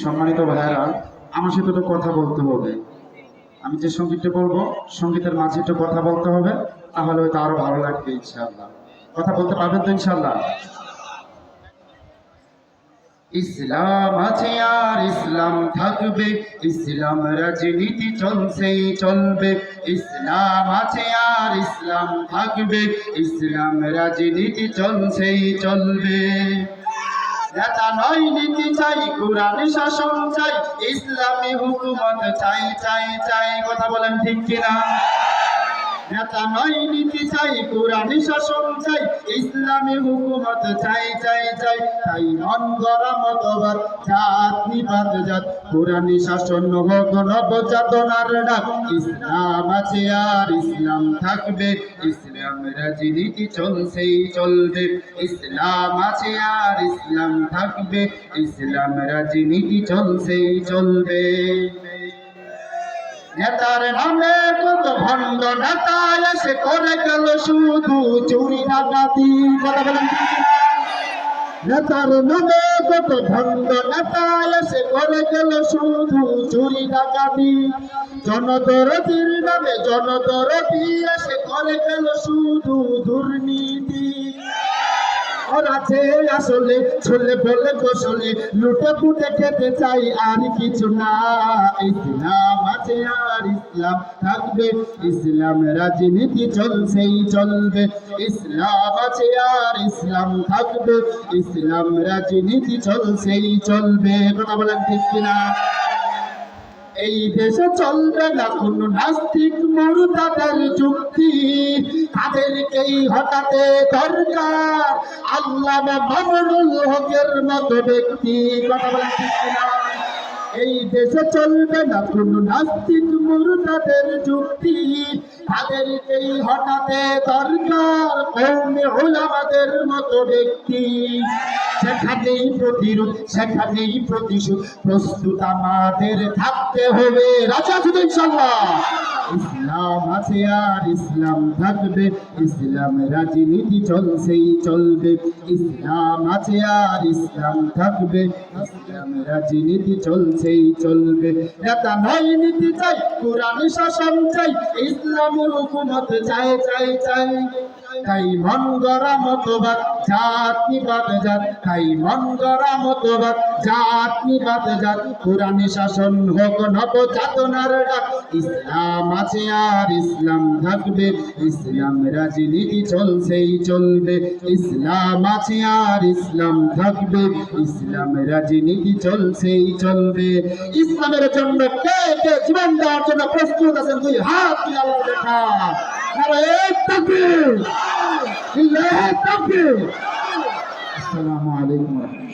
সম্মানিত ভাইয়েরা, আমার সাথে তো কথা বলতে হবে। আমি যে সঙ্গীতটা বলবো, সঙ্গীতের মাঝে একটু কথা বলতে হবে, তাহলে হয়তো আরো ভালো লাগবে ইনশাআল্লাহ। কথা বলতে পারবেন তো ইনশাআল্লাহ? ইসলাম আছে আর ইসলাম থাকবে, ইসলাম রাজনীতি চলছেই চলবে। ইসলাম আছে আর ইসলাম থাকবে, ইসলাম রাজনীতি চলছেই চলবে। নেতা নয় নীতি চাই, কোরআন শাসন চাই, ইসলামী হুকুমত চাই চাই চাই। কথা বলেন ঠিক কিনা? নেতা নয় নীতি চাই, কোরআন শাসন চাই, ইসলামী হুকুমত চাই চাই চাই। তাই মন গড়া মতবাদ, জাত নিবাদ জাত, কোরআন শাসন হোক নবজাতনার ডাক। ইসলাম আছে আর ইসলাম থাকবে, ইসলাম রাজনীতি চলছেই চলবে। ইসলাম আছে আর ইসলাম থাকবে, ইসলাম রাজনীতি চলছেই চলবে। নেতার নামে কত ভণ্ড নেতা এসে করে গেল শুধু চুরি ডাকাতি। কথা বলেন ঠিক কিনা? নেতার নামে কত ভণ্ড নেতা এসে করে গেল শুধু চুরি ডাকাতি। জনদরদির নামে জনদরদি এসে করে গেল শুধু দুর্নীতি। আছে আসলে ছেলে বলে গোসলে লুটে ফুটে খেতে চাই আর কিছু না। ইসলাম আছে আর ইসলাম থাকবে, ইসলাম রাজনীতি চলছেই চলবে। ইসলাম আছে আর ইসলাম থাকবে, ইসলাম রাজনীতি চলছেই চলবে। কথা বলেন ঠিক কিনা? এই দেশে চলবে না কোন নাস্তিক মুরতাদের যুক্তি, তাদেরকেই হটাতে দরকার আল্লামা মামুনুল হকের মতো ব্যক্তি। কথা বলেন ঠিক কিনা? এই দেশে চলবে না কোন নাস্তিক মুরতাদের যুক্তি, তাদেরকেই হটাতে দরকার কওমে উলামাদের মতো ব্যক্তি। সেখানেই প্রতিরোধ, সেখানেই প্রতিশোধ, প্রস্তুত আমাদের থাকতে হবে। রাজি আছি তো ইনশাআল্লাহ? ইসলাম আছে আর ইসলাম থাকবে, ইসলাম রাজনীতি চলছেই চলবে। ইসলাম আছে আর ইসলাম থাকবে, ইসলাম রাজনীতি চলছেই চলবে। নেতা নয় নীতি চাই, কোরআন শাসন চাই, ইসলামী হুকুমত চাই চাই চাই। তাই মন গড়া মতবাদ, জাত নিবাদ জাত, তাই মন গড়া মতবাদ, জাত নিবাদ জাত, কোরআন শাসন হোক নবজাতনার ডাক। ইসলাম আছে আর ইসলাম থাকবে, ইসলাম রাজনীতি চলছেই চলবে। ইসলাম আছে আর ইসলাম থাকবে, ইসলাম রাজনীতি চলছেই চলবে। ইসলামের জন্য কে কে জীবন দেওয়ার জন্য প্রস্তুত আছেন? দুই হাত তুলে আল্লাহ দেখা। নারায়ে তাকবীর, লিল্লাহি তাকবীর। আসসালামু আলাইকুম।